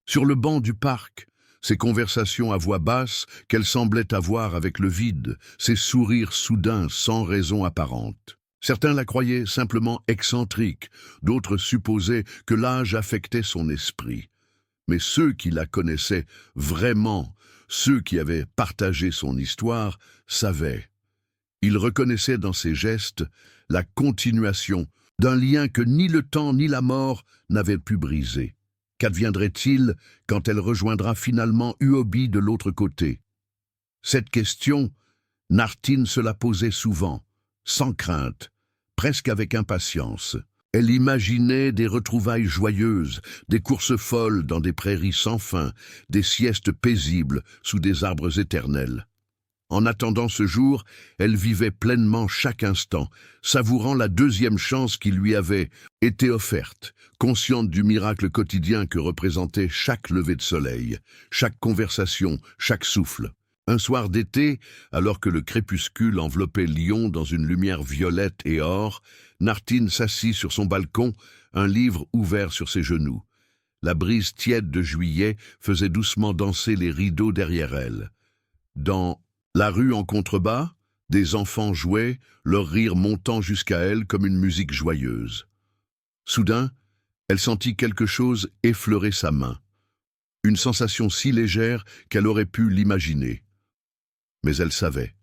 sur le banc du parc, ces conversations à voix basse qu'elle semblait avoir avec le vide, ces sourires soudains sans raison apparente. Certains la croyaient simplement excentrique, d'autres supposaient que l'âge affectait son esprit. Mais ceux qui la connaissaient vraiment, ceux qui avaient partagé son histoire, savaient. Ils reconnaissaient dans ses gestes la continuation d'un lien que ni le temps ni la mort n'avaient pu briser. Qu'adviendrait-il quand elle rejoindra finalement Uobi de l'autre côté? Cette question, Nartine se la posait souvent, sans crainte, presque avec impatience. Elle imaginait des retrouvailles joyeuses, des courses folles dans des prairies sans fin, des siestes paisibles sous des arbres éternels. En attendant ce jour, elle vivait pleinement chaque instant, savourant la deuxième chance qui lui avait été offerte, consciente du miracle quotidien que représentait chaque lever de soleil, chaque conversation, chaque souffle. Un soir d'été, alors que le crépuscule enveloppait Lyon dans une lumière violette et or, Nartine s'assit sur son balcon, un livre ouvert sur ses genoux. La brise tiède de juillet faisait doucement danser les rideaux derrière elle. Dans la rue en contrebas, des enfants jouaient, leur rire montant jusqu'à elle comme une musique joyeuse. Soudain, elle sentit quelque chose effleurer sa main. Une sensation si légère qu'elle aurait pu l'imaginer. Mais elle savait.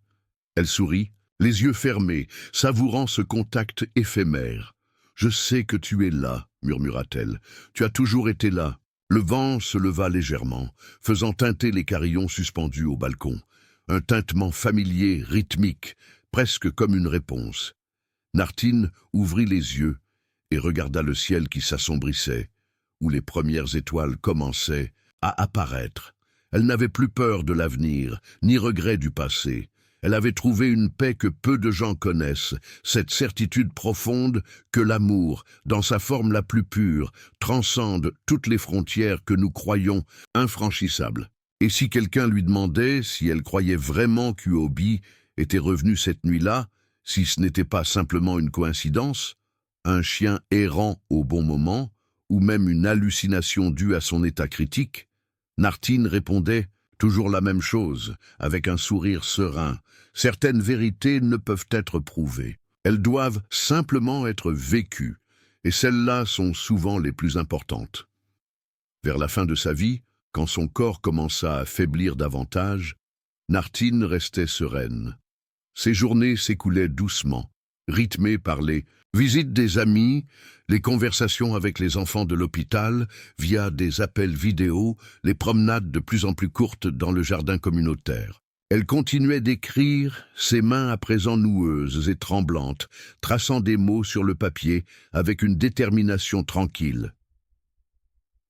Elle sourit, les yeux fermés, savourant ce contact éphémère. « Je sais que tu es là, » murmura-t-elle. « Tu as toujours été là. » Le vent se leva légèrement, faisant teinter les carillons suspendus au balcon. Un tintement familier, rythmique, presque comme une réponse. Nartine ouvrit les yeux et regarda le ciel qui s'assombrissait, où les premières étoiles commençaient à apparaître. Elle n'avait plus peur de l'avenir, ni regret du passé. Elle avait trouvé une paix que peu de gens connaissent, cette certitude profonde que l'amour, dans sa forme la plus pure, transcende toutes les frontières que nous croyons infranchissables. Et si quelqu'un lui demandait si elle croyait vraiment qu'Uobi était revenu cette nuit-là, si ce n'était pas simplement une coïncidence, un chien errant au bon moment, ou même une hallucination due à son état critique, Nartine répondait toujours la même chose, avec un sourire serein. Certaines vérités ne peuvent être prouvées. Elles doivent simplement être vécues, et celles-là sont souvent les plus importantes. Vers la fin de sa vie, quand son corps commença à faiblir davantage, Nartine restait sereine. Ses journées s'écoulaient doucement, rythmées par les visites des amis, les conversations avec les enfants de l'hôpital, via des appels vidéo, les promenades de plus en plus courtes dans le jardin communautaire. Elle continuait d'écrire, ses mains à présent noueuses et tremblantes, traçant des mots sur le papier avec une détermination tranquille.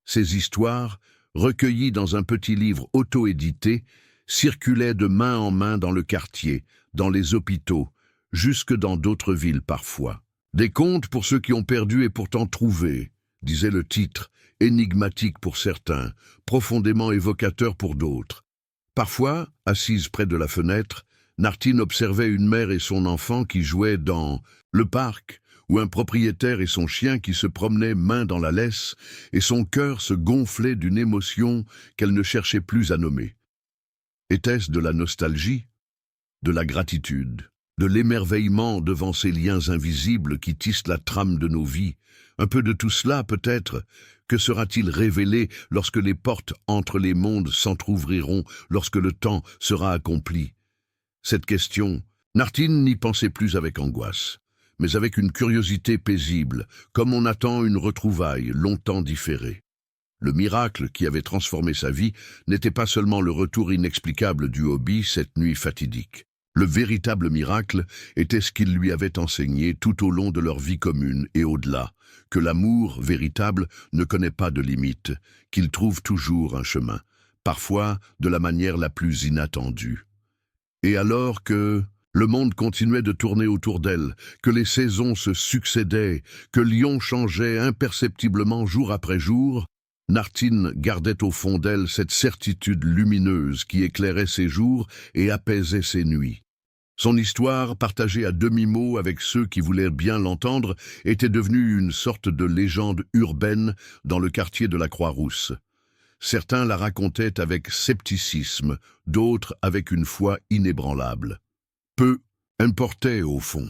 Ces histoires, recueillies dans un petit livre auto-édité, circulaient de main en main dans le quartier, dans les hôpitaux, jusque dans d'autres villes parfois. Des contes pour ceux qui ont perdu et pourtant trouvé, disait le titre, énigmatique pour certains, profondément évocateur pour d'autres. Parfois, assise près de la fenêtre, Nartine observait une mère et son enfant qui jouaient dans le parc, ou un propriétaire et son chien qui se promenaient main dans la laisse, et son cœur se gonflait d'une émotion qu'elle ne cherchait plus à nommer. Était-ce de la nostalgie, de la gratitude, de l'émerveillement devant ces liens invisibles qui tissent la trame de nos vies? Un peu de tout cela, peut-être. Que sera-t-il révélé lorsque les portes entre les mondes s'entr'ouvriront, lorsque le temps sera accompli? Cette question, Nartine n'y pensait plus avec angoisse, mais avec une curiosité paisible, comme on attend une retrouvaille longtemps différée. Le miracle qui avait transformé sa vie n'était pas seulement le retour inexplicable du hobby cette nuit fatidique. Le véritable miracle était ce qu'il lui avait enseigné tout au long de leur vie commune et au-delà, que l'amour véritable ne connaît pas de limite, qu'il trouve toujours un chemin, parfois de la manière la plus inattendue. Et alors que le monde continuait de tourner autour d'elle, que les saisons se succédaient, que Lyon changeait imperceptiblement jour après jour, Nartine gardait au fond d'elle cette certitude lumineuse qui éclairait ses jours et apaisait ses nuits. Son histoire, partagée à demi-mot avec ceux qui voulaient bien l'entendre, était devenue une sorte de légende urbaine dans le quartier de la Croix-Rousse. Certains la racontaient avec scepticisme, d'autres avec une foi inébranlable. Peu importait au fond.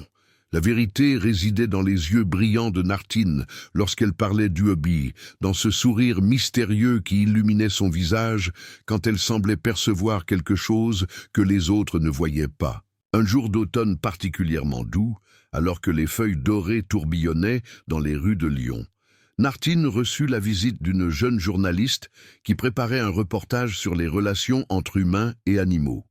La vérité résidait dans les yeux brillants de Nartine lorsqu'elle parlait du hobby, dans ce sourire mystérieux qui illuminait son visage quand elle semblait percevoir quelque chose que les autres ne voyaient pas. Un jour d'automne particulièrement doux, alors que les feuilles dorées tourbillonnaient dans les rues de Lyon, Nartine reçut la visite d'une jeune journaliste qui préparait un reportage sur les relations entre humains et animaux.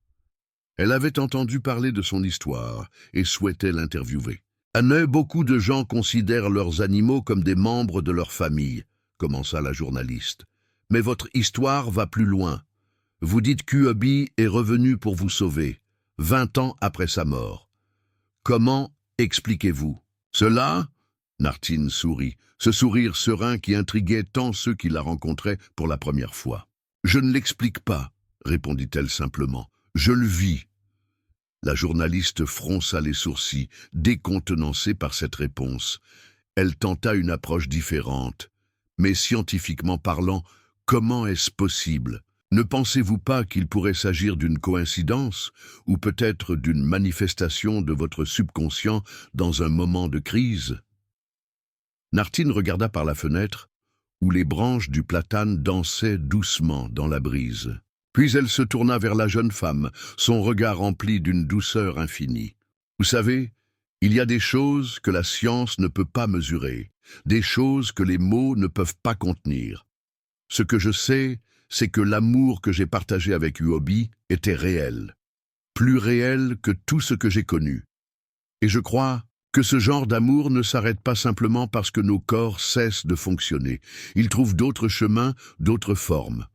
Elle avait entendu parler de son histoire et souhaitait l'interviewer. « Beaucoup de gens considèrent leurs animaux comme des membres de leur famille, » commença la journaliste. « Mais votre histoire va plus loin. Vous dites qu'Hobby est revenu pour vous sauver, 20 ans après sa mort. Comment expliquez-vous cela ?» Nartine sourit, ce sourire serein qui intriguait tant ceux qui la rencontraient pour la première fois. « Je ne l'explique pas, » répondit-elle simplement. « Je le vis. » La journaliste fronça les sourcils, décontenancée par cette réponse. Elle tenta une approche différente. « Mais scientifiquement parlant, comment est-ce possible ? Ne pensez-vous pas qu'il pourrait s'agir d'une coïncidence, ou peut-être d'une manifestation de votre subconscient dans un moment de crise ?» Nartine regarda par la fenêtre, où les branches du platane dansaient doucement dans la brise. Puis elle se tourna vers la jeune femme, son regard rempli d'une douceur infinie. « Vous savez, il y a des choses que la science ne peut pas mesurer, des choses que les mots ne peuvent pas contenir. Ce que je sais, c'est que l'amour que j'ai partagé avec Hobby était réel, plus réel que tout ce que j'ai connu. Et je crois que ce genre d'amour ne s'arrête pas simplement parce que nos corps cessent de fonctionner. Il trouve d'autres chemins, d'autres formes. »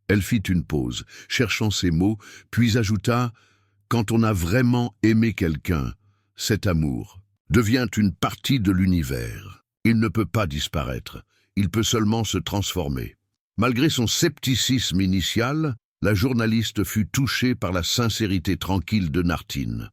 Elle fit une pause, cherchant ses mots, puis ajouta « Quand on a vraiment aimé quelqu'un, cet amour devient une partie de l'univers. Il ne peut pas disparaître, il peut seulement se transformer. » Malgré son scepticisme initial, la journaliste fut touchée par la sincérité tranquille de Nartine.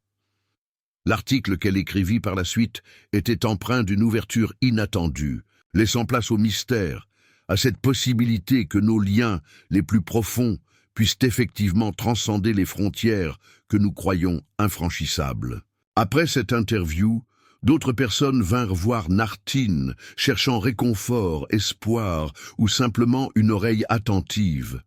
L'article qu'elle écrivit par la suite était empreint d'une ouverture inattendue, laissant place au mystère, à cette possibilité que nos liens les plus profonds puissent effectivement transcender les frontières que nous croyons infranchissables. Après cette interview, d'autres personnes vinrent voir Nartine, cherchant réconfort, espoir ou simplement une oreille attentive.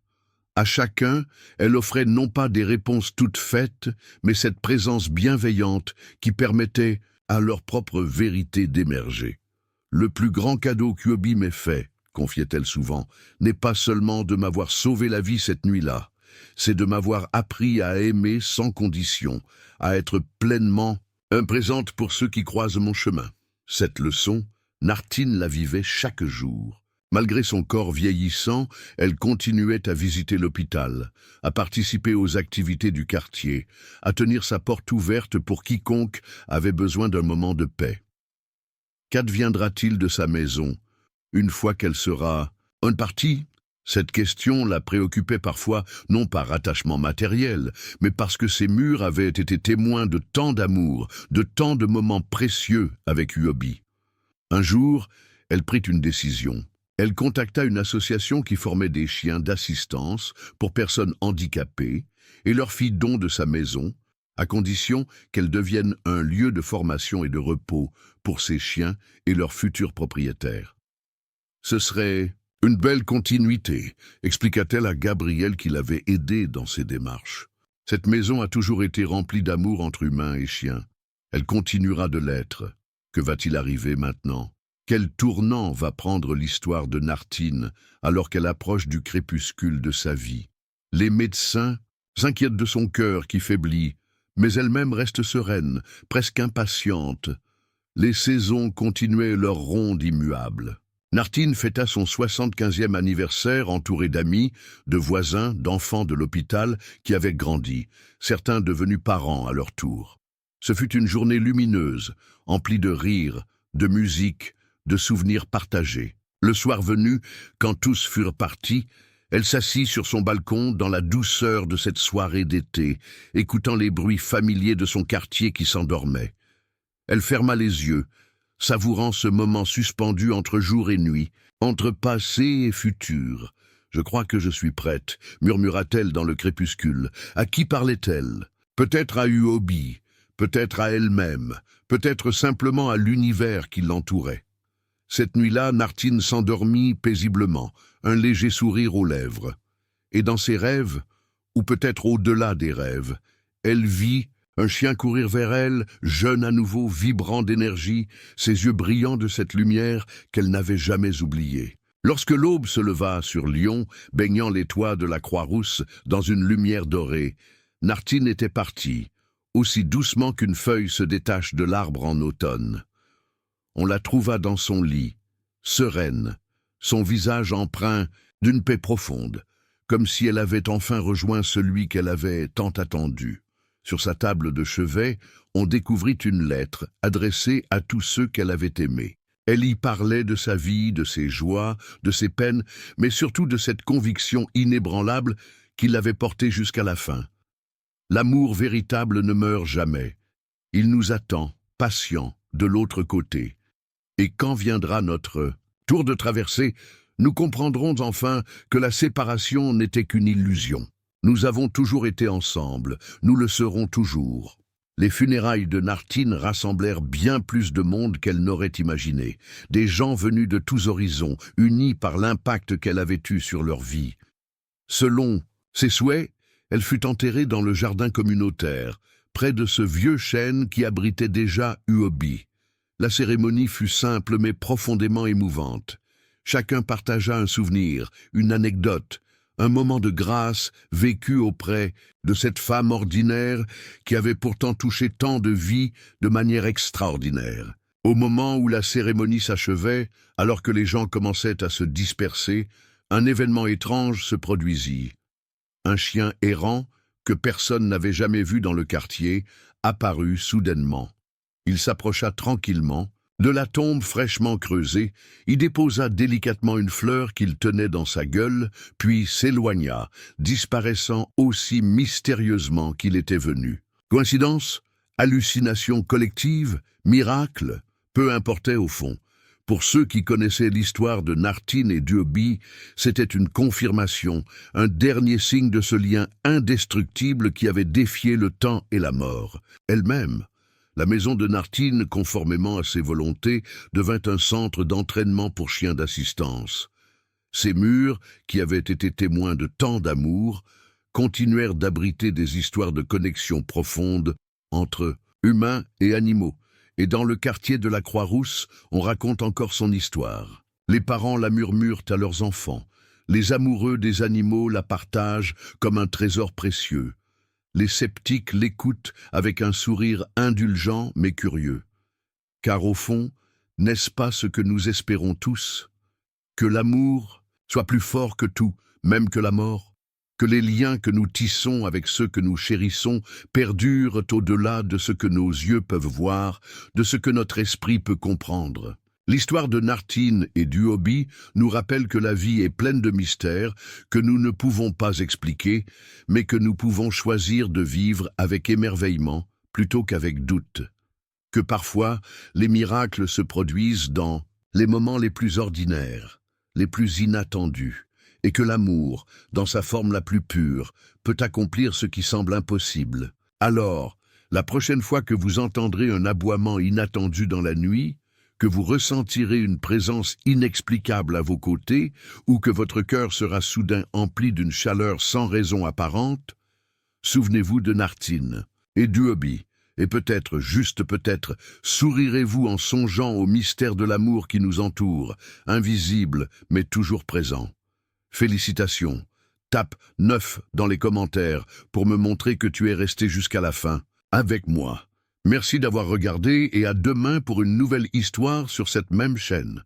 À chacun, elle offrait non pas des réponses toutes faites, mais cette présence bienveillante qui permettait à leur propre vérité d'émerger. « Le plus grand cadeau qu'Hobby m'ait fait, » confiait-elle souvent, « n'est pas seulement de m'avoir sauvé la vie cette nuit-là, c'est de m'avoir appris à aimer sans condition, à être pleinement présente pour ceux qui croisent mon chemin. » Cette leçon, Nartine la vivait chaque jour. Malgré son corps vieillissant, elle continuait à visiter l'hôpital, à participer aux activités du quartier, à tenir sa porte ouverte pour quiconque avait besoin d'un moment de paix. Qu'adviendra-t-il de sa maison une fois qu'elle sera partie? Cette question la préoccupait parfois non par attachement matériel, mais parce que ces murs avaient été témoins de tant d'amour, de tant de moments précieux avec Uobi. Un jour, elle prit une décision. Elle contacta une association qui formait des chiens d'assistance pour personnes handicapées et leur fit don de sa maison, à condition qu'elle devienne un lieu de formation et de repos pour ces chiens et leurs futurs propriétaires. Ce serait une belle continuité, expliqua-t-elle à Gabriel qui l'avait aidée dans ses démarches. Cette maison a toujours été remplie d'amour entre humains et chiens. Elle continuera de l'être. Que va-t-il arriver maintenant? Quel tournant va prendre l'histoire de Nartine alors qu'elle approche du crépuscule de sa vie? Les médecins s'inquiètent de son cœur qui faiblit, mais elle-même reste sereine, presque impatiente. Les saisons continuaient leur ronde immuable. Nartine fêta son 75e anniversaire entouré d'amis, de voisins, d'enfants de l'hôpital qui avaient grandi, certains devenus parents à leur tour. Ce fut une journée lumineuse, emplie de rires, de musique, de souvenirs partagés. Le soir venu, quand tous furent partis, elle s'assit sur son balcon dans la douceur de cette soirée d'été, écoutant les bruits familiers de son quartier qui s'endormait. Elle ferma les yeux, savourant ce moment suspendu entre jour et nuit, entre passé et futur. « Je crois que je suis prête », murmura-t-elle dans le crépuscule. À qui parlait-elle? Peut-être à Uobi, peut-être à elle-même, peut-être simplement à l'univers qui l'entourait. Cette nuit-là, Nartine s'endormit paisiblement, un léger sourire aux lèvres. Et dans ses rêves, ou peut-être au-delà des rêves, elle vit un chien courir vers elle, jeune à nouveau, vibrant d'énergie, ses yeux brillants de cette lumière qu'elle n'avait jamais oubliée. Lorsque l'aube se leva sur Lyon, baignant les toits de la Croix-Rousse dans une lumière dorée, Nartine était partie, aussi doucement qu'une feuille se détache de l'arbre en automne. On la trouva dans son lit, sereine, son visage empreint d'une paix profonde, comme si elle avait enfin rejoint celui qu'elle avait tant attendu. Sur sa table de chevet, on découvrit une lettre adressée à tous ceux qu'elle avait aimés. Elle y parlait de sa vie, de ses joies, de ses peines, mais surtout de cette conviction inébranlable qui l'avait portée jusqu'à la fin. L'amour véritable ne meurt jamais. Il nous attend, patient, de l'autre côté. Et quand viendra notre tour de traversée, nous comprendrons enfin que la séparation n'était qu'une illusion. Nous avons toujours été ensemble, nous le serons toujours. Les funérailles de Nartine rassemblèrent bien plus de monde qu'elle n'aurait imaginé. Des gens venus de tous horizons, unis par l'impact qu'elle avait eu sur leur vie. Selon ses souhaits, elle fut enterrée dans le jardin communautaire, près de ce vieux chêne qui abritait déjà Uobi. La cérémonie fut simple mais profondément émouvante. Chacun partagea un souvenir, une anecdote, un moment de grâce vécu auprès de cette femme ordinaire qui avait pourtant touché tant de vies de manière extraordinaire. Au moment où la cérémonie s'achevait, alors que les gens commençaient à se disperser, un événement étrange se produisit. Un chien errant, que personne n'avait jamais vu dans le quartier, apparut soudainement. Il s'approcha tranquillement. De la tombe fraîchement creusée, il déposa délicatement une fleur qu'il tenait dans sa gueule, puis s'éloigna, disparaissant aussi mystérieusement qu'il était venu. Coïncidence? Hallucination collective? Miracle? Peu importait au fond. Pour ceux qui connaissaient l'histoire de Nartine et d'Uobi, c'était une confirmation, un dernier signe de ce lien indestructible qui avait défié le temps et la mort. Elle-même, la maison de Nartine, conformément à ses volontés, devint un centre d'entraînement pour chiens d'assistance. Ces murs, qui avaient été témoins de tant d'amour, continuèrent d'abriter des histoires de connexion profonde entre humains et animaux, et dans le quartier de la Croix-Rousse, on raconte encore son histoire. Les parents la murmurent à leurs enfants, les amoureux des animaux la partagent comme un trésor précieux. Les sceptiques l'écoutent avec un sourire indulgent mais curieux. Car au fond, n'est-ce pas ce que nous espérons tous? Que l'amour soit plus fort que tout, même que la mort? Que les liens que nous tissons avec ceux que nous chérissons perdurent au-delà de ce que nos yeux peuvent voir, de ce que notre esprit peut comprendre? L'histoire de Nartine et d'Uobi nous rappelle que la vie est pleine de mystères que nous ne pouvons pas expliquer, mais que nous pouvons choisir de vivre avec émerveillement plutôt qu'avec doute. Que parfois, les miracles se produisent dans les moments les plus ordinaires, les plus inattendus, et que l'amour, dans sa forme la plus pure, peut accomplir ce qui semble impossible. Alors, la prochaine fois que vous entendrez un aboiement inattendu dans la nuit, que vous ressentirez une présence inexplicable à vos côtés, ou que votre cœur sera soudain empli d'une chaleur sans raison apparente, souvenez-vous de Nartine et d'Uobi, et peut-être, juste peut-être, sourirez-vous en songeant au mystère de l'amour qui nous entoure, invisible mais toujours présent. Félicitations. Tape 9 dans les commentaires pour me montrer que tu es resté jusqu'à la fin, avec moi. Merci d'avoir regardé et à demain pour une nouvelle histoire sur cette même chaîne.